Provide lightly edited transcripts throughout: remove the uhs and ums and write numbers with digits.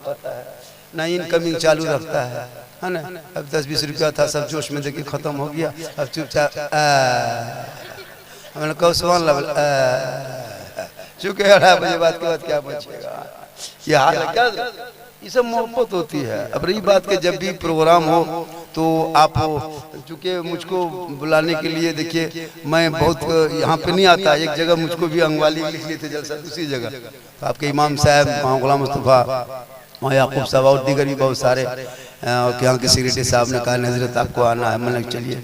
पता है ना, इनकमिंग चालू रखता है ना। अब 10-20 रुपया था, सब जोश में देखिए खत्म हो गया। अब चुपचाप हमने कहो सुभान अल्लाह, चूंकि 8 बजे बाद के बाद क्या बचेगा। ये हाल है क्या, ये सब मोहब्बत होती है। अब रही बात के जब भी प्रोग्राम हो तो आप, चूँकि मुझको बुलाने के लिए देखिए मैं बहुत यहाँ पे नहीं आता, एक जगह मुझको भी अंगवाली लिख लिए थे जलसा, उसी जगह तो आपके इमाम साहब वहाँ गुलाम मुस्तफ़ा, वहाँ याकूब साहब और दीगर भी बहुत सारे यहाँ के सेक्रेटरी साहब ने कहा हजरत आपको आना है। मैंने चलिए,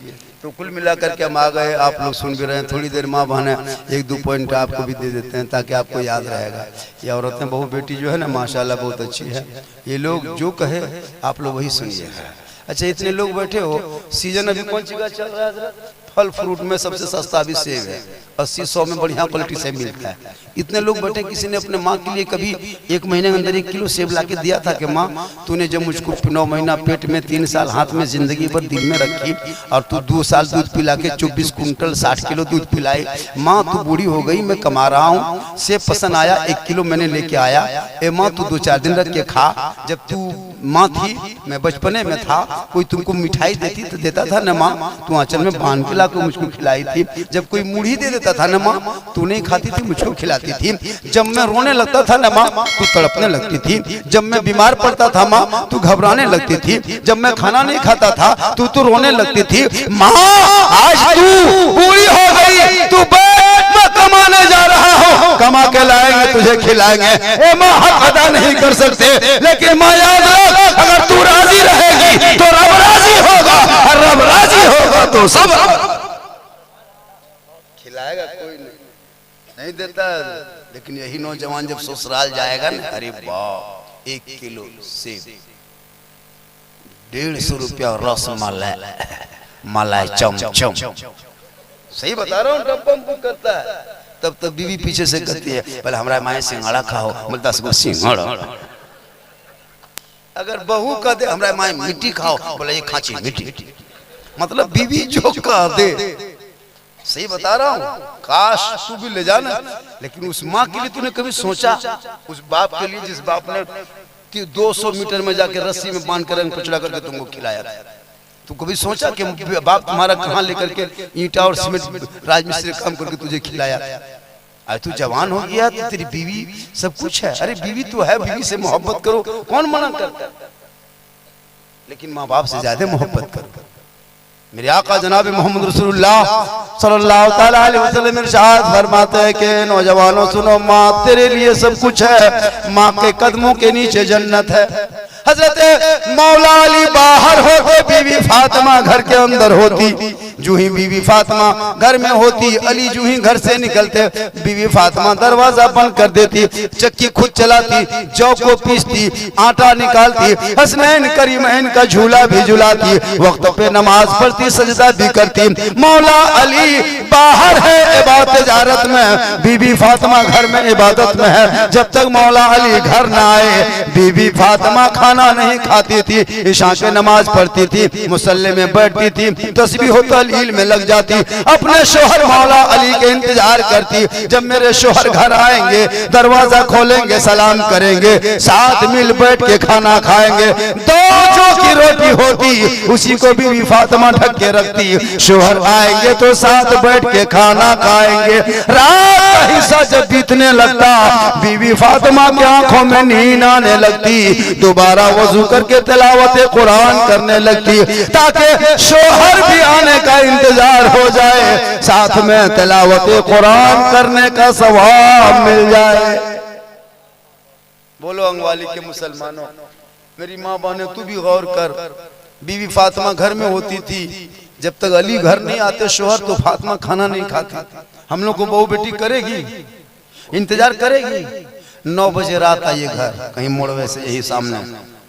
तो कुल मिलाकर के हम आ गए। आप लोग सुन भी रहे हैं, थोड़ी देर माँ बहन 1-2 पॉइंट आपको भी दे देते हैं ताकि आपको याद रहेगा। ये औरतें बहू बेटी जो है ना माशाल्लाह बहुत अच्छी है। ये लोग जो कहे आप लोग वही सुनिएगा। अच्छा, इतने लोग बैठे हो, सीजन अभी कौन सी का चल रहा है? फल फ्रूट में सबसे सस्ता अभी सेब है, 80-100 में बढ़िया क्वालिटी सेब मिलता है। इतने लोग बैठे, किसी ने अपने माँ के लिए कभी 1 महीने के अंदर 1 किलो सेब ला के दिया था कि माँ तूने जब मुझको 9 महीना पेट में 3 साल हाथ में जिंदगी भर दिल में रखी और तू 2 साल दूध पिला के 24 कुंटल 60 किलो दूध पिलाई, माँ तू बूढ़ी हो गई, मैं कमा रहा हूँ, सेब पसंद आया 1 किलो मैंने लेके आया, ए माँ तू 2-4 दिन रख के खा। जब तू माँ थी, मैं बचपने में था, कोई तुमको मिठाई देती तो देता था न माँ, तू आंचल में बांध के ला के मुझको खिलाई थी। जब कोई मुढ़ी दे देता था न माँ, तू नहीं खाती थी, मुझको खिलाती थी। जब मैं रोने लगता था न माँ, तू तड़पने लगती थी। जब मैं बीमार पड़ता था माँ, तू घबराने लगती थी। जब मैं खाना नहीं खाता था तू रोने लगती थी। माँ आज तू बूढ़ी हो गई, तू कमाने जा रहा हो, कमा के लाएंगे तुझे खिलाएंगे। ए माँ हम अदा नहीं कर सकते, लेकिन माँ याद रख, अगर तू राजी रहेगी तो रब राजी होगा, और रब राजी होगा तो सब खिलाएगा। कोई नहीं देता, लेकिन यही नौजवान जब ससुराल जाएगा ना, अरे वाह 1 किलो सेब, 150 रुपया रस मलाई चमचम, सही बता रहा हूँ, डब्बा करता है। तब तक बीवी पीछे से कहती है पहले हमारा माए सिंघाड़ा खाओ, बोले 10 गो सिंघाड़ा। अगर बहू कह दे हमारा माए मिट्टी खाओ, बोले ये खाची मिट्टी। मतलब बीवी जो कह दे, सही बता रहा हूँ। काश तू भी ले जाना, लेकिन उस माँ के लिए तूने कभी सोचा? उस बाप के लिए जिस बाप ने 200 मीटर में जाके रस्सी में बांध कर पचड़ा करके तुमको खिलाया, तू कभी सोचा कि बाप तुम्हारा कहाँ लेकर के ईंटा और सीमेंट राजमिस्त्री काम करके तुझे खिलाया? आज तू जवान हो गया तो तेरी बीवी सब कुछ है। अरे बीवी तो है, बीवी से मोहब्बत करो, कौन मना करता? लेकिन माँ बाप से ज्यादा मोहब्बत करो। मेरे आका जनाब मोहम्मद रसूलुल्लाह सल्लल्लाहु ताला अलैहि वसल्लम इरशाद फरमाते हैं कि नौजवानों सुनो, माँ तेरे लिए सब कुछ है, माँ के कदमों के नीचे जन्नत है। हजरत मौला अली बाहर होते, बीवी फातिमा घर के अंदर होती। जो ही बीवी फातिमा घर में होती, अली जो ही घर से निकलते, बीवी फातिमा दरवाजा बंद कर देती, चक्की खुद चलाती, जौ को पीसती, आटा निकालती, हसनैन करीमैन का झूला भी झुलाती, वक्त पे नमाज पढ़ती, सजदा भी करती। मौला अली बाहर है इबादत तिजारत में, बीवी फातिमा घर में इबादत में है। जब तक मौला अली घर ना आए, बीवी फातिमा खाना नहीं खाती थी, इशा के नमाज पढ़ती थी, मुसल्ले में बैठती थी, तस्बीह व तहलील में लग जाती, अपने शोहर मौला अली के इंतजार करती। जब मेरे शोहर घर आएंगे, दरवाजा खोलेंगे, सलाम करेंगे, साथ मिल बैठ के खाना खाएंगे। 2 जो की रोटी होती उसी को बीवी फातिमा ढक के रखती, शोहर आएंगे तो साथ बैठ के खाना खाएंगे। रात का हिस्सा जब बीतने लगता, बीवी फातिमा की आंखों में नींद आने लगती, दोबारा वजू करके तिलावत कुरान करने लगती, ताकि शोहर भी आने का इंतजार हो जाए, साथ में तिलावत कुरान करने का सवाब मिल जाए। बोलो अंगवाली के मुसलमानों, मेरी माँ बहने तू भी गौर कर। बीवी फातिमा घर में होती थी, जब तक अली घर नहीं आते शोहर, तो फातिमा खाना नहीं खाती। हम लोग को बहू बेटी करेगी, इंतजार करेगी। 9 बजे रात आइए घर, कहीं मोड़वे से, यही सामने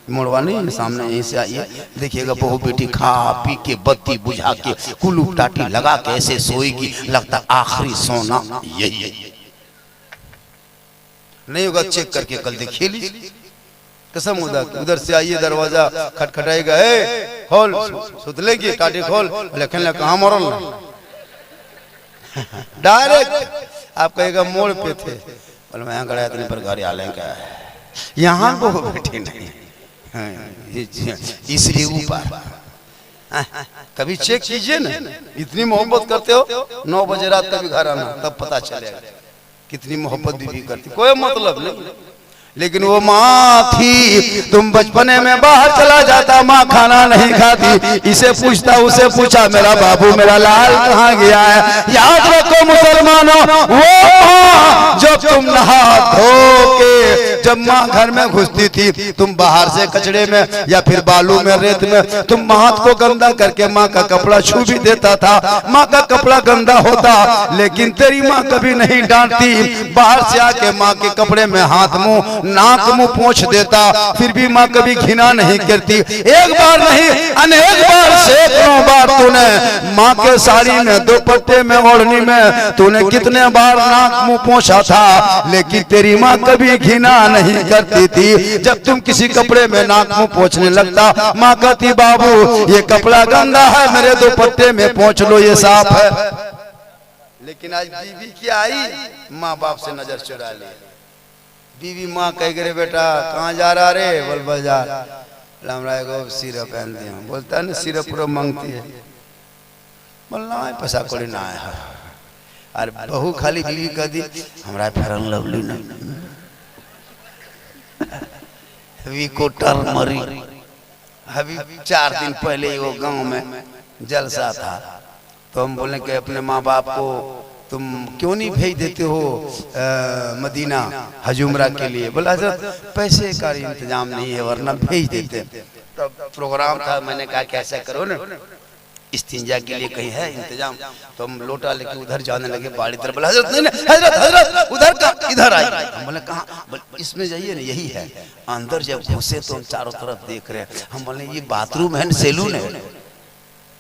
मोड़वा नहीं, सामने यहीं से आइए, देखिएगा बहू बेटी खा पी के बत्ती बुझा के कुलू टाटी लगा के ऐसे सोएगी, लगता आखिरी सोना यही। नहीं होगा चेक करके कल देखिए ली कसम उदा। उधर से आइए, दरवाजा खटखटाएगा, खोल, सुतले की टाटी खोल, लेकिन कहाँ मोरल डायरेक्ट आप कहेगा मोड़ पे थे, बोले मैं यहाँ गया इतने पर घर आ लें क्या यहाँ बहू बेटी नहीं, इसलिए ऊपर कभी चेक कीजिए ना, इतनी मोहब्बत करते हो 9 बजे रात कभी घर आना, तब पता चलेगा कितनी मोहब्बत बीवी करती। कोई मतलब नहीं, लेकिन वो माँ थी, तुम बचपने में बाहर चला जाता, माँ खाना नहीं खाती, इसे पूछता उसे पूछा मेरा बाबू मेरा लाल कहाँ गया है। याद रखो मुसलमानों, वो माँ जब तुम नहा धो के जब माँ घर में घुसती थी, तुम बाहर से कचड़े में या फिर बालू में रेत में तुम हाथ को गंदा करके माँ का कपड़ा छू भी देता था, माँ का कपड़ा गंदा होता, लेकिन तेरी माँ कभी नहीं डांटती। बाहर से आके माँ के कपड़े में हाथ मुंह नाक मुंह पोंछ देता, फिर भी माँ कभी घिना नहीं करती। एक बार नहीं अनेक बार, सैकड़ों बार तूने माँ के साड़ी में दुपट्टे में ओढ़नी में तूने कितने बार नाक मुंह पोंछा था, लेकिन तेरी माँ कभी घिना नहीं करती थी। जब तुम किसी कपड़े में नाक मुंह पोंछने लगता, माँ कहती बाबू ये कपड़ा गंदा है, मेरे दुपट्टे में पोंछ लो, ये साफ है। लेकिन आज बीवी क्या आई, माँ बाप से नजर चुरा ली। बीवी माँ कह गए बेटा कहाँ जा रहा रे, बोल बाजार, हमरा एगो सिरप पहन दिया, बोलता है ना सिरप पूरा मांगती है, बोलना है पैसा कोड़ी ना है। अरे बहू खाली बीवी कह दी हमरा फेरन लवली नहीं अभी को टर्मरी। अभी 4 दिन पहले वो गांव में जलसा था, तो हम बोले कि अपने माँ बाप को तुम क्यों नहीं भेज देते हो मदीना हजूमरा के लिए। बोला हजरत पैसे का इंतजाम नहीं है वरना भेज देते। तब प्रोग्राम था, मैंने कहा कैसा करो ना इस्तिंजा के लिए कहीं है इंतजाम, तो हम लोटा लेके उधर जाने लगे बाड़ी तरफ। बोला हजरत नहीं नहीं हजरत हजरत उधर का इधर आई। हम बोले कहाँ, इसमें जाइए ना यही है। अंदर जब घुसे तो हम चारों तरफ देख रहे हैं, हम बोले ये बाथरूम है सैलून है,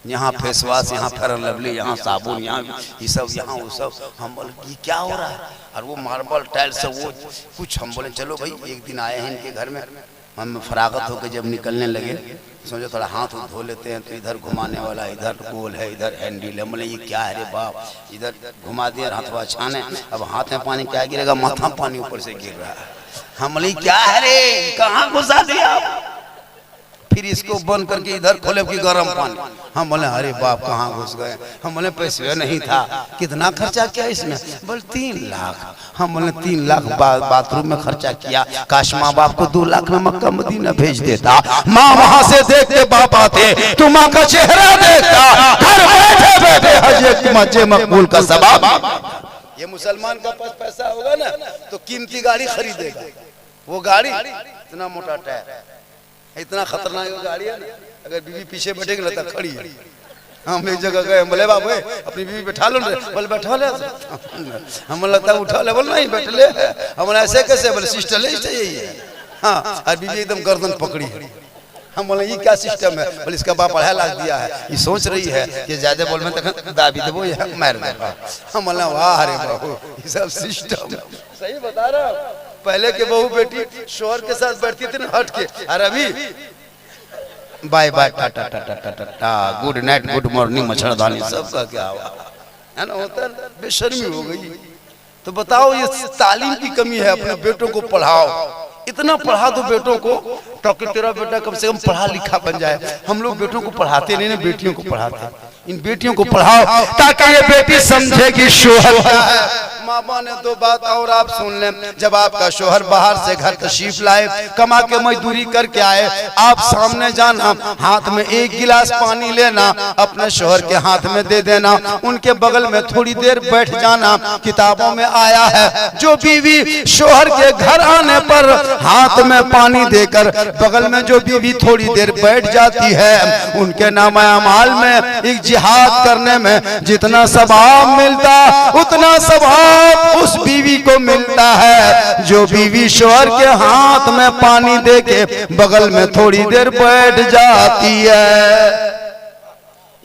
यहाँ फेस वॉश, यहाँ फेयर लवली, यहाँ साबुन, यहाँ ये सब, यहाँ वो सब। हम बोले ये क्या हो रहा है, और वो मार्बल टाइल्स सब वो कुछ। हम बोले चलो भाई एक दिन आए हैं इनके घर में, हम फरागत होकर जब निकलने लगे सोचो थोड़ा हाथ धो लेते हैं, तो इधर घुमाने वाला, इधर गोल है, इधर हैंडल है। बोले ये क्या है रे बाप, इधर घुमा दिया हाथवा छाने, अब हाथ में पानी क्या गिरेगा, माथा पानी ऊपर से गिर रहा है। हम बोले क्या है रे, कहाँ घुसा दिया, फिर इसको बंद करके इधर खोले कि गर्म पानी। हम बोले अरे बाप कहाँ घुस गए। हम बोले पैसे नहीं था, कितना खर्चा किया इसमें, बोले 3 लाख। हम बोले 3 लाख बाथरूम में खर्चा किया, काश माँ बाप को 2 लाख में मक्का मदीना भेज देता। माँ वहां से देखते बाप आते, तू माँ का चेहरा देखता, घर बैठे बैठे हज मजे मकबूल का सवाब। ये मुसलमान का पास पैसा होगा ना तो कीमती गाड़ी खरीदेगा। वो गाड़ी इतना मोटा टायर, इतना खतरनाक गाड़ी है ना, अगर बीवी पीछे बैठेगी ना तो खड़ी है। हम एक जगह गए, बोले बाबू अपनी बीवी बैठा लो, बोले बैठा ले। हम लगता है उठा ले, बोले नहीं बैठ ले। हम ऐसे कैसे, बोले सिस्टम है यही है। हाँ, और बीवी एकदम गर्दन पकड़ी है। हम बोले ये क्या सिस्टम है, बोले इसका बाप 2.5 लाख दिया है, ये सोच रही है कि ज्यादा बोल में तक दाबी देवो या मार देगा। हम बोले वाह अरे बाबू ये सब सिस्टम सही बता रहा। पहले के बहू बेटी शोहर के साथ बैठती थी ना हट के, और अभी बाय बाय टाटा टाटा टाटा टा, गुड नाइट गुड मॉर्निंग मच्छरदानी सबका क्या हुआ है ना, होता है बेशर्मी हो गई। तो बताओ ये तालीम की कमी है। अपने बेटों को पढ़ाओ, इतना पढ़ा दो बेटों को ताकि तेरा बेटा कम से कम पढ़ा लिखा बन जाए। हम लोग बेटों को पढ़ाते नहीं ना, बेटियों को पढ़ाते। इन बेटियों को पढ़ाओ ताकि ये बेटी समझे कि शोहर है। मामा ने 2 बात और आप सुन लें, जब आपका शोहर बाहर से घर तशरीफ लाए, कमा के मजदूरी करके आए, आप सामने जाना, हाथ में 1 गिलास पानी लेना, अपने शोहर के हाथ में दे देना, उनके बगल में थोड़ी देर बैठ जाना। किताबों में आया है जो बीवी शोहर के घर आने पर हाथ में पानी देकर बगल में जो बीवी थोड़ी देर बैठ जाती है, उनके नाम अमाल में एक जिहाद करने में जितना सवाब मिलता उतना सवाब उस बीवी को मिलता है जो बीवी शोहर के हाथ में पानी देके बगल में थोड़ी देर बैठ जाती है।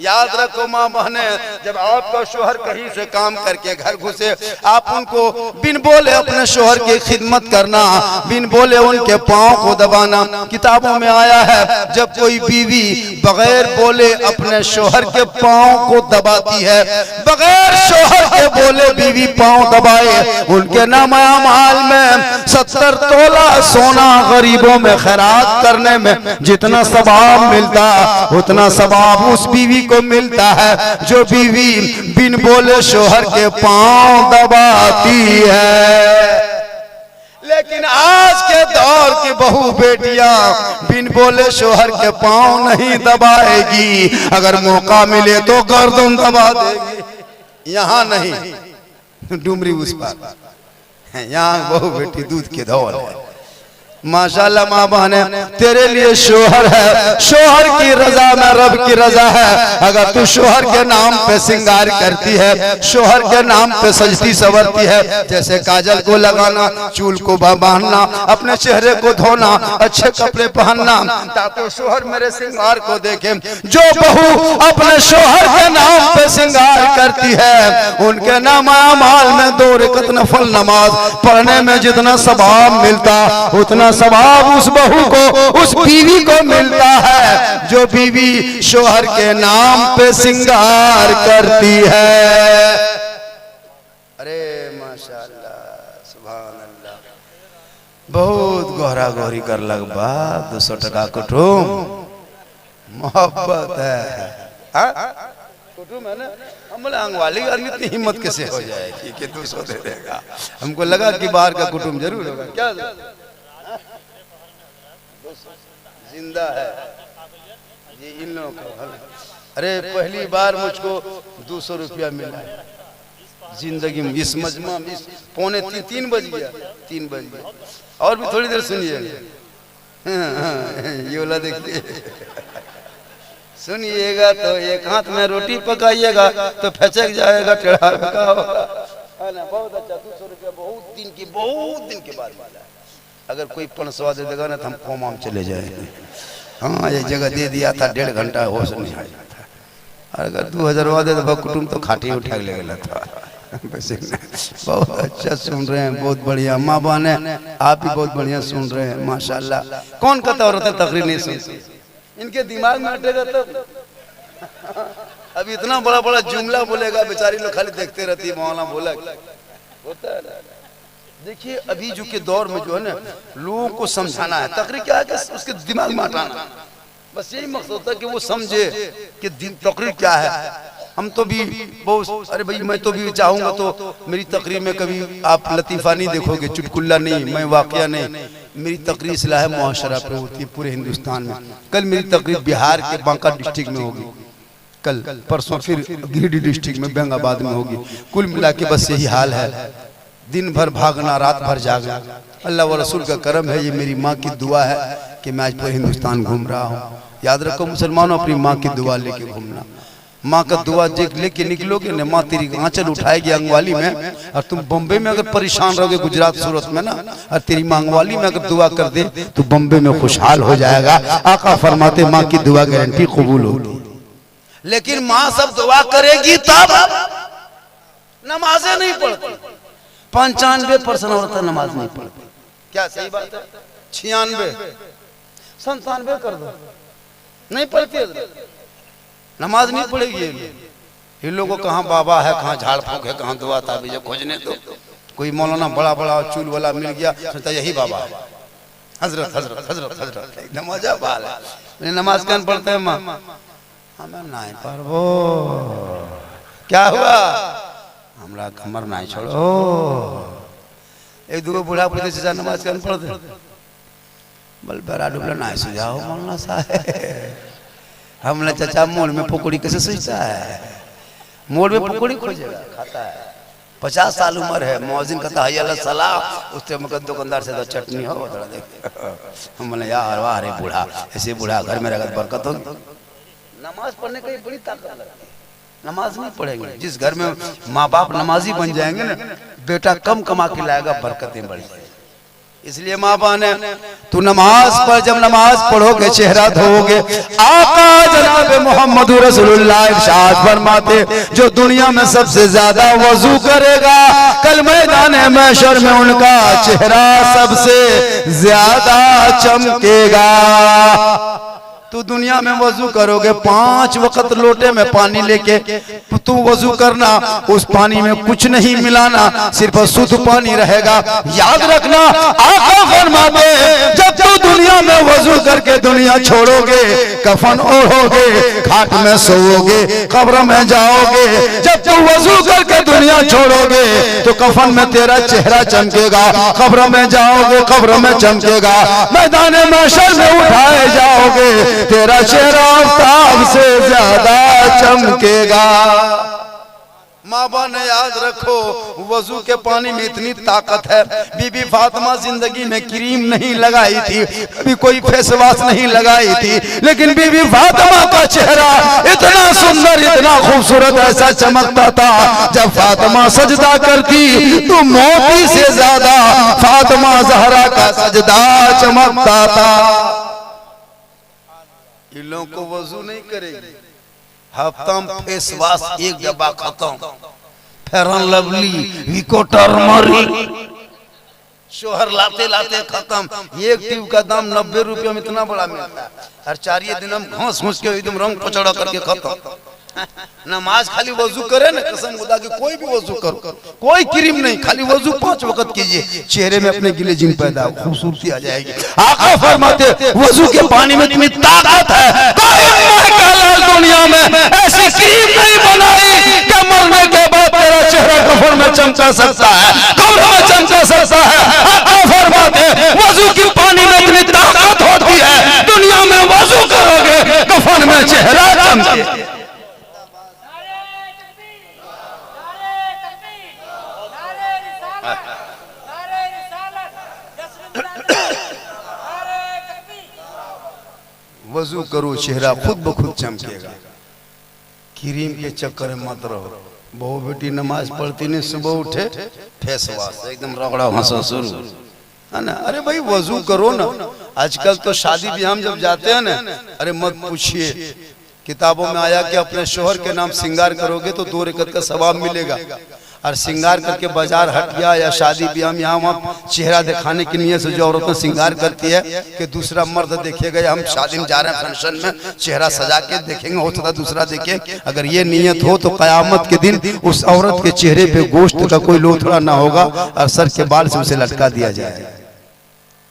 याद रखो माँ बहने, जब आपका शोहर कहीं से काम करके घर घुसे, आप उनको बिन बोले अपने शोहर की खिदमत करना, बिन बोले उनके पाँव को दबाना। किताबों में आया है जब कोई बीवी बगैर बोले अपने शोहर के पाँव को दबाती है, बगैर शोहर के बोले बीवी पाँव दबाए, उनके नामा माल में 70 तोला सोना गरीबों में खैरात करने में जितना सवाब मिलता उतना सवाब उस बीवी को मिलता है जो बीवी बिन बोले शोहर के पांव दबाती है। लेकिन आज के दौर की बहू बेटियां बिन बोले शोहर के पांव नहीं दबाएगी, अगर मौका मिले तो गर्दन दबा देगी। यहाँ नहीं, डुमरी उस पार, यहाँ बहू बेटी दूध के धौल है। माशाल्लाह माँ बहने, तेरे लिए शोहर है, शोहर की रजा में रब की रजा है। अगर तू शोहर के नाम पे सिंगार करती है, शोहर के नाम पे सजती सवरती है, जैसे काजल को लगाना, चूल को बांधना, अपने चेहरे को धोना, अच्छे कपड़े पहनना, ताकि शोहर मेरे सिंगार को देखे। जो बहू अपने शोहर के नाम पे सिंगार करती है, उनके नाम अमाल में 2 रकात नफल नमाज पढ़ने में जितना सवाब मिलता उतना सवाब उस बहू को, उस बीवी को मिलता है जो बीवी शोहर के नाम पे सिंगार करती है। अरे माशाल्लाह, सुभान अल्लाह, बहुत गहरा गहरी कर लग बा 200 टका कुटुम मोहब्बत है। कुटुम है ना, हम आंगवाली आदमी इतनी हिम्मत कैसे हो जाएगी कि 200 दे देगा। हमको लगा कि बाहर का कुटुम जरूर होगा, क्या जिंदा है जी इन लोगों को। अरे पहली बार मुझको 200 रुपया मिला जिंदगी में, इस मजमा में, पौने 3 बज गया, 3 बज गया। और भी थोड़ी देर सुनिए, ये वाला देखिए, सुनिएगा तो एक हाथ में रोटी पकाइएगा तो फचक जाएगा, टेढ़ा पका होगा ना। बहुत अच्छा, 200 रुपया बहुत दिन के बाद मिला। अगर कोई 500 दे देगा ना तो हम कोमा में चले जाएंगे। हाँ, एक जगह दे दिया था, 1.5 घंटा होश नहीं आया था। अगर 2000 दे तो कुटुम तो खाटी उठा ले गया था। बहुत अच्छा सुन रहे हैं, बहुत बढ़िया। माँ बहने आप भी बहुत बढ़िया सुन रहे हैं माशाल्लाह। कौन कहता औरत तकरीर नहीं सुनती, इनके दिमाग में अटेगा तब। अब इतना बड़ा बड़ा जुमला बोलेगा, बेचारी लोग खाली देखते रहती है, मौलाना बोला होता है। देखिए अभी जो के दौर में जो है ना, लोगों को समझाना है। तकरीर क्या है कि उसके दिमाग में हटाना, बस यही मकसद होता है कि वो समझे कि तकरीर क्या है। हम तो भी बहुत, अरे भाई मैं तो भी चाहूंगा तो मेरी तकरीर में कभी आप लतीफ़ा नहीं देखोगे, चुटकुल्ला नहीं, मैं वाकया नहीं। मेरी तकरीर इस्लाह मुआशरा पे होती है पूरे हिंदुस्तान में। कल मेरी तकरीर बिहार के बांका डिस्ट्रिक्ट में होगी, कल परसों फिर गिरिडीह डिस्ट्रिक्ट में बेंगाबाद में होगी। कुल मिला के बस यही हाल है, दिन भर भागना, रात भर जागना। अल्लाह व रसूल का करम है, ये मेरी माँ की दुआ है कि मैं आज पूरे हिंदुस्तान घूम रहा हूँ। याद रखो मुसलमानों, अपनी माँ की दुआ लेके घूमना। माँ का दुआ लेके निकलोगे न, माँ तेरी आंचल उठाएगी अंगवाली में। और तुम बम्बे में अगर परेशान रहोगे, गुजरात सूरत में ना, और तेरी माँ अंगवाली में अगर दुआ कर दे तो बम्बे में खुशहाल हो जाएगा। आका फरमाते माँ की दुआ गारंटी कबूल होगी। लेकिन माँ सब दुआ करेगी तब नमाजें नहीं पढ़ती। 95% औरतें नमाज नहीं पढ़ती। क्या सही बात है? 96 97 कर दो, नहीं पढ़ती नमाज, नहीं पढ़ेगी। ये लोगों को कहाँ बाबा है, कहाँ झाड़ फूक है, कहाँ दुआ ताबीज़ खोजने दो। कोई मौलाना बड़ा बड़ा चूल वाला मिल गया, सोचता यही बाबा है। हजरत हजरत हजरत हजरत एकदम मजा बाल है। नमाज कौन पढ़ते हैं? माँ हमें नहीं पढ़ो, क्या हुआ? हमरा कमर नहीं छोड़ो। एक दूगो बूढ़ा पूछते चाचा नमाज कौन पढ़ते? बल बड़ा डुबला नहीं सुझाओ मौलाना साहब। हमने चाचा मोल में पकौड़ी कैसे सोचता है? मोल में पकौड़ी खोजेगा, खाता है। 50 साल उम्र है, मौजिन कहता है अल्लाह सलाह, उससे मगर दुकानदार से तो चटनी हो थोड़ा देख। हम बोले यार वाह रे बूढ़ा, ऐसे बूढ़ा घर में रखा बरकत होगी। नमाज पढ़ने का बड़ी ताकत लगती है। नमाज नहीं पढ़ेंगे, जिस घर में माँ बाप नमाजी बन जाएंगे ना, बेटा कम कमा के लाएगा, बरकतें बढ़ जाएंगी। इसलिए माँ बहन तू नमाज पर जब नमाज पढ़ोगे चेहरा धोओगे, आका जनाब मोहम्मद रसूलुल्लाह इरशाद फरमाते जो दुनिया में सबसे ज्यादा वजू करेगा कल मैदान महशर में उनका चेहरा सबसे ज्यादा चमकेगा। तू दुनिया में वजू करोगे 5 वक्त लोटे में पानी लेके तू वजू करना, उस पानी में कुछ नहीं मिलाना, सिर्फ शुद्ध पानी रहेगा। याद रखना आका फरमाते जब तू दुनिया में वजू करके दुनिया छोड़ोगे, कफन ओढ़ोगे, खाट में सोओगे, कब्र में जाओगे, जब तू वजू करके दुनिया छोड़ोगे तो कफन में तेरा चेहरा चमकेगा, कब्र में जाओगे, कब्र में चमकेगा, मैदान महशर में उठाए जाओगे, तेरा चेहरा आफ्ताब से ज्यादा चमकेगा। माँ बहन याद रखो वजू के पानी में इतनी ताकत है। बीबी फातिमा जिंदगी में क्रीम नहीं लगाई थी, कभी कोई फेस वॉश नहीं लगाई थी, लेकिन बीबी फातिमा का चेहरा इतना सुंदर, इतना खूबसूरत, ऐसा चमकता था जब फातिमा सजदा करती तो मोती से ज्यादा फातिमा ज़हरा का सजदा चमकता था। इन लोगों को वजू नहीं करेगी, हफ्ता में फेस वॉश एक डब्बा खत्म, फेरन लवली, विको टर्मरिक, शोहर लाते लाते खत्म। एक ट्यूब का दाम 90 रुपये में इतना बड़ा मिलता है, और 4 दिन हम घास घूस के एकदम रंग पचड़ा करके खत्म। नमाज खाली वजू करे ना, कसम खुदा की कोई भी वजू करो, कोई क्रीम नहीं, खाली वजू 5 वक्त कीजिए, चेहरे में अपने गिले जिन पैदा खूबसूरती आ जाएगी। आका फरमाते वजू के पानी में इतनी ताकत है, दुनिया में ऐसी क्रीम नहीं बनाई कि मरने के बाद तेरा चेहरा कफन में चमका सकता है, कब्र में चमका सकता है। आका फरमाते वजू के पानी में इतनी ताकत होती है, दुनिया में वजू करोगे कफन में चेहरा चमके। वजू करो चेहरा खुद ब खुद चमकेगा, क्रीम के चक्कर में मत रहो। बहू बेटी नमाज पढ़ती नहीं, सुबह उठे फेस वॉश एकदम रगड़ा हंसा शुरू है ना। अरे भाई वजू करो ना। आजकल तो शादी ब्याह में जब जाते हैं ना, अरे मत पूछिए, किताबों में आया कि अपने शोहर के नाम श्रृंगार करोगे तो 2 रकअत का सवाब मिलेगा, और श्रृंगार करके बाजार हटिया या शादी ब्याह में यहाँ वहाँ चेहरा दिखाने की नीयत से जो औरतें श्रृंगार करती है कि दूसरा मर्द देखेगा, हम शादी में जा रहे हैं फंक्शन में चेहरा सजा के देखेंगे, हो सकता दूसरा देखे। अगर ये नीयत हो तो कयामत के दिन उस औरत के चेहरे पे गोश्त का कोई लोथड़ा ना होगा और सर के बाल से उसे लटका दिया जाएगा।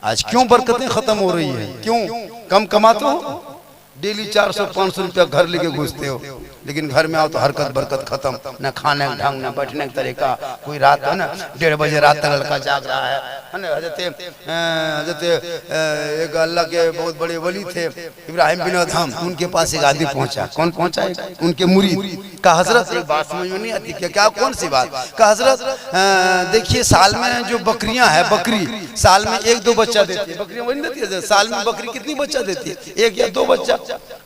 आज क्यों बरकतें खत्म हो रही है? क्यों? कम कमाते हो, डेली 400-500 रुपया घर लेके घुसते हो, लेकिन घर में आओ तो हरकत बरकत खत्म, न खाने का ढंग, न बैठने का तरीका। कोई रात है ना 1:30 बजे रात तक लड़का जाग रहा है ना। हजरत एक अल्लाह के बहुत बड़े वली थे इब्राहिम बिन अदहम, उनके पास एक आदमी पहुंचा। कौन पहुंचा? उनके मुरीद का। हजरत एक बात समझ में नहीं आती क्या कौन सी बात का? हजरत देखिए साल में जो बकरियां है, बकरी साल में 1-2 बच्चा देती है। बकरियां वही देती है, साल में बकरी कितनी बच्चा देती है? 1 या 2 बच्चा।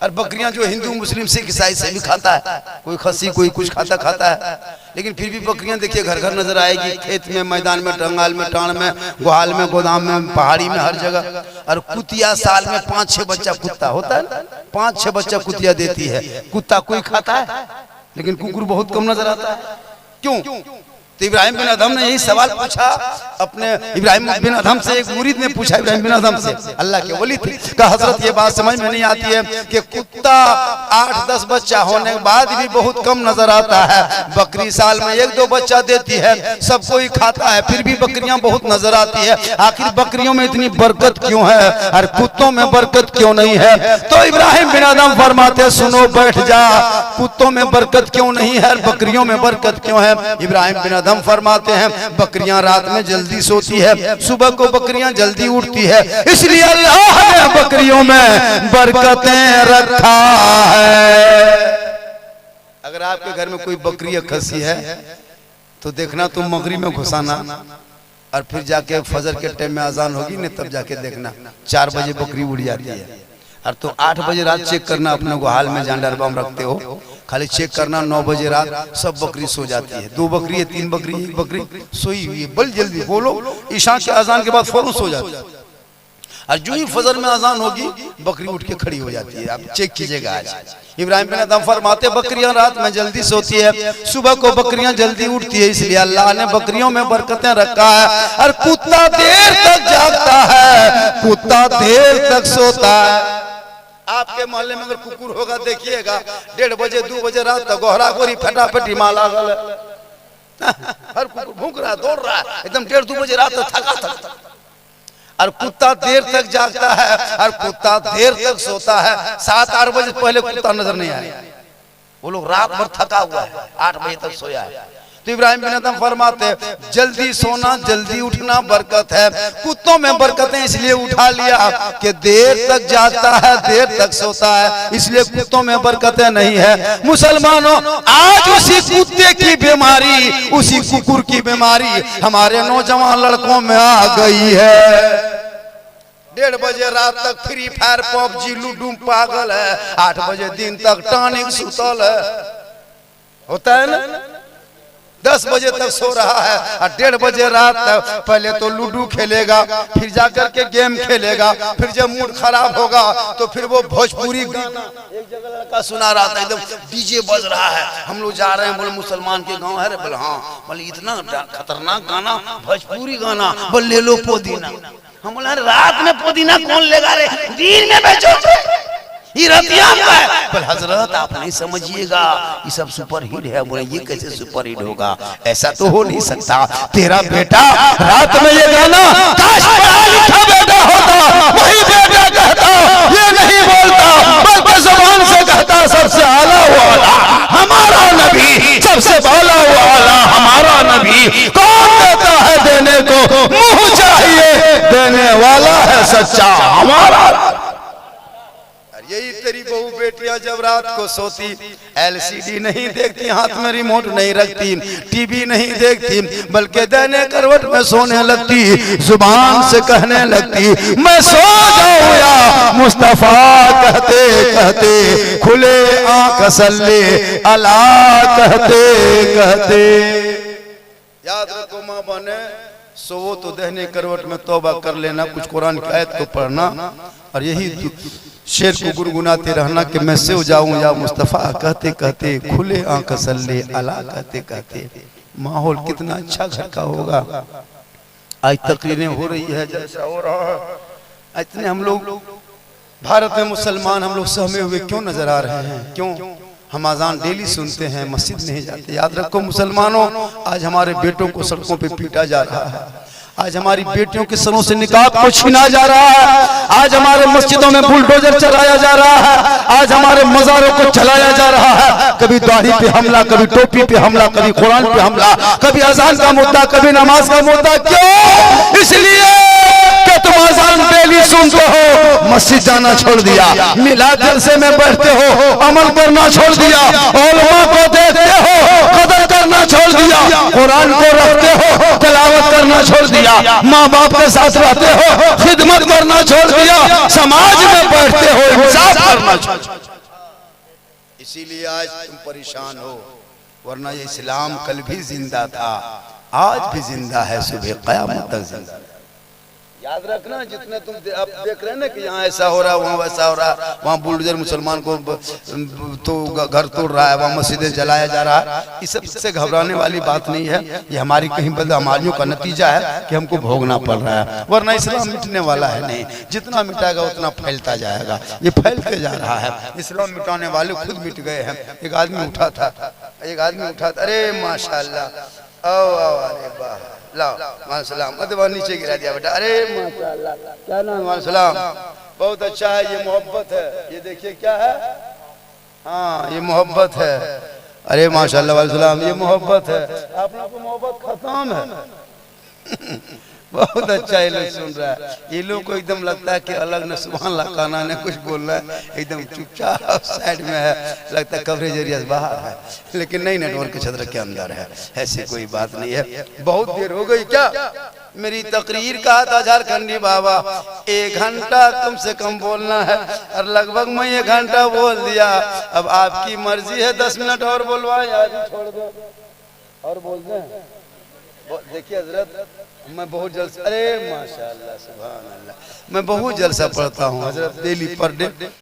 और बकरियां जो हिंदू मुस्लिम सिख ईसाई से भी खाता है, कोई खस्सी कोई कुछ खाता है, लेकिन फिर भी बकरियां देखिए घर घर नजर आएगी, खेत में, मैदान में, टंगाल में, टाण में, गुहाल में, गोदाम में, पहाड़ी में, हर जगह। और कुतिया साल में 5-6 बच्चा कुत्ता होता है, 5-6 बच्चा कुतिया देती है। कुत्ता कोई खाता है, लेकिन कुकुर बहुत कम नजर आता है। क्यों? तो इब्राहिम बिन अदहम ने यही सवाल पूछा अपने। इब्राहिम बिन अदहम से एक मुरीद ने पूछा, इब्राहिम बिन अदहम से, अल्लाह के वली थे, कहा हजरत ये बात समझ में नहीं आती है कि कुत्ता 8-10 बच्चा होने के बाद भी बहुत कम नजर आता है, बकरी साल में 1-2 बच्चा देती है, सब कोई खाता है, फिर भी बकरियां बहुत नजर आती है। आखिर बकरियों में इतनी बरकत क्यों है और कुत्तों में बरकत क्यों नहीं है? तो इब्राहिम बिन अदहम फरमाते सुनो बैठ जा, कुत्तों में बरकत क्यों नहीं है और बकरियों में बरकत क्यों है? इब्राहिम बिन हम फरमाते हैं बकरियां रात में जल्दी सोती है, सुबह को बकरियां जल्दी उठती है, इसलिए अल्लाह ने बकरियों में बरकतें रखा है। अगर आपके घर में कोई बकरी या खस्सी है तो देखना तुम मगरिब में घुसाना, और फिर जाके फजर के टाइम में अजान होगी ना तब जाके देखना 4 बजे बकरी उड़ जाती है। और तो 8 बजे रात चेक करना अपने गुहाल में जहाँ डरबम रखते हो खाली चेक करना 9 बजे रात सब बकरी सो जाती है, 2 बकरी है, 3 बकरी, 1 बकरी सोई हुई है, बल जल्दी बोलो, ईशा के अजान के बाद फौरन सो जाती है। और जो ही फजर में अजान होगी बकरी उठ के खड़ी हो जाती है। आप चेक कीजिएगा। आज इब्राहिम बिन अदम फरमाते बकरियां रात में जल्दी सोती है, सुबह को बकरियां जल्दी उठती है, इसलिए अल्लाह ने बकरियों में बरकतें रखा है। और कुत्ता देर तक जागता है, कुत्ता देर तक सोता है। आपके मोहल्ले में अगर कुकुर होगा देखिएगा, 1:30 बजे 2 बजे रात तक गोहरा गोरी फटाफटी माला हर कुकुर भूख रहा है, दौड़ रहा है, एकदम 1:30-2 बजे रात तक थका थका। और कुत्ता देर तक जागता है और कुत्ता देर तक सोता है। 7-8 बजे पहले कुत्ता नजर नहीं आया, वो लोग रात भर थका हुआ है, 8 बजे तक सोया है। तो इब्राहिम बिन अदम फरमाते जल्दी सोना जल्दी उठना बरकत है। कुत्तों में बरकतें इसलिए उठा लिया कि देर तक जागता है, देर तक सोता है, इसलिए कुत्तों में बरकतें नहीं है। मुसलमानों, आज उसी कुत्ते की बीमारी, उसी कुकुर की बीमारी हमारे नौजवान लड़कों में आ गई है। 1:30 बजे रात तक फ्री फायर पबजी लूडू पागल है, 8 बजे दिन तक टॉनिक सुतल है, होता है ना। 10 बजे तक सो रहा है और 1:30 बजे रात तक पहले तो लूडो खेलेगा, फिर जाकर के गेम खेलेगा, फिर जब मूड खराब होगा तो फिर वो भोजपुरी गाना। एक जगह लड़का सुना रहा था, एकदम डीजे बज रहा है, हम लोग जा रहे हैं, बोले मुसलमान के गांव है रे, बोले हाँ, बोले इतना खतरनाक गाना भोजपुरी गाना, बोले ले लो पुदीना। हम बोले रात में पुदीना कौन लेगा रे, दिन में बेचो, ये रतिया का है। बोले हजरत आप नहीं समझिएगा, ये सब सुपर हिट है। बोले ये कैसे सुपर हिट होगा, ऐसा तो हो नहीं सकता। तेरा बेटा रात में ये गाना, काश पढ़ा लिखा बेटा होता, वही बेटा कहता, ये नहीं बोलता, बल्कि जुबान से कहता सबसे आला वाला हमारा नबी, सबसे बाला वाला हमारा नबी। कौन देता है देने को, मुंह चाहिए, देने वाला है सच्चा हमारा। यही तेरी बहू बेटियां जब रात को सोती, LCD नहीं देखती, हाथ में रिमोट नहीं रखती, टीवी नहीं देखती, बल्कि दाहिने करवट में सोने लगती, जुबान से कहने लगती मैं सो जाऊं या मुस्तफा, कहते कहते खुले आंख सल्ले अला, कहते कहते। याद रखो मां बने सोवो तो दाहिने करवट में तौबा कर लेना, कुछ कुरान की आयत को पढ़ना और यही शेर को गुनगुनाते रहना कि मैं सो जाऊं या मुस्तफा, कहते कहते खुले आंख सल्ले अला, कहते कहते। माहौल कितना अच्छा घर का होगा। आज तकरीरें हो रही है जैसा हो रहा है, इतने हम लोग भारत में मुसलमान हम लोग सहमे हुए क्यों नजर आ रहे हैं? क्यों? हम अजान डेली सुनते हैं, मस्जिद नहीं जाते। याद रखो मुसलमानों, आज हमारे बेटों को सड़कों पे पीटा जा रहा है, आज हमारी बेटियों के सरों से निकाब को छीना जा रहा है, आज हमारे मस्जिदों में बुलडोजर चलाया जा रहा है, आज हमारे मज़ारों को चलाया जा रहा है। कभी दाढ़ी पे हमला, कभी टोपी पे हमला, कभी कुरान पे हमला, कभी अजान का मुद्दा, कभी नमाज का मुद्दा। क्यों? इसलिए कि तुम अजान डेली सुनते हो, मस्जिद जाना छोड़ दिया, मिलाद जलसे में बैठते हो, अमल करना छोड़ दिया, उलमा को देखते हो, कदर करना छोड़ दिया, कुरान को रखते हो, तिलावत करना छोड़ दिया, माँ बाप के साथ रहते हो, खिदमत करना छोड़ दिया, समाज में बैठते हो, इंसाफ करना छोड़ दिया। इसीलिए आज तुम परेशान हो, वरना ये इस्लाम कल भी जिंदा था, आज भी जिंदा है, सुबह क़यामत तक जिंदा। याद रखना, जितने तुम आप देख रहे हैं ना कि यहाँ ऐसा हो रहा है, वहाँ वैसा हो रहा है, वहाँ बुलडोजर मुसलमान को तो घर तोड़ रहा है, वहाँ मस्जिदें जलाया जा रहा है, इस सब से घबराने वाली बात नहीं है। ये हमारी कहीं बदअमालियों का नतीजा है कि हमको भोगना पड़ रहा है, वरना इस्लाम मिटने वाला है नहीं। जितना मिटाएगा उतना फैलता जाएगा, ये फैलते जा रहा है। इस्लाम मिटाने वाले खुद मिट गए हैं। एक आदमी उठा था, अरे माशाल्लाह, अरे वाह, लाओ नीचे गिरा दिया बेटा, अरे माशाल्लाह, क्या नाम है? बहुत अच्छा है, ये मोहब्बत है, ये देखिए क्या है, हाँ ये मोहब्बत है, अरे माशाल्लाह ये मोहब्बत है। आप लोग को मोहब्बत खत्म है। बहुत अच्छा ये लोग सुन रहा है, ये लोग को एकदम लगता है कि अलग न सुभान अल्लाह खाना ने कुछ बोलना है, एकदम चुपचाप साइड में है, लगता है कवरेज एरिया बाहर है, लेकिन नहीं, नेटवर्क के क्षेत्र के अंदर है। ऐसी कोई बात नहीं है। बहुत देर हो गई क्या? मेरी तकरीर कहा था झारखंडी बाबा 1 घंटा कम से कम बोलना है, और लगभग मैं 1 घंटा बोल दिया। अब आपकी मर्जी है 10 मिनट और बोलवाए या छोड़ दो और बोल दें। देखिए हजरत, मैं बहुत जलसा, अरे माशाअल्लाह सुभान अल्लाह, मैं बहुत जलसा पढ़ता हूँ हजरत, डेली पर डे।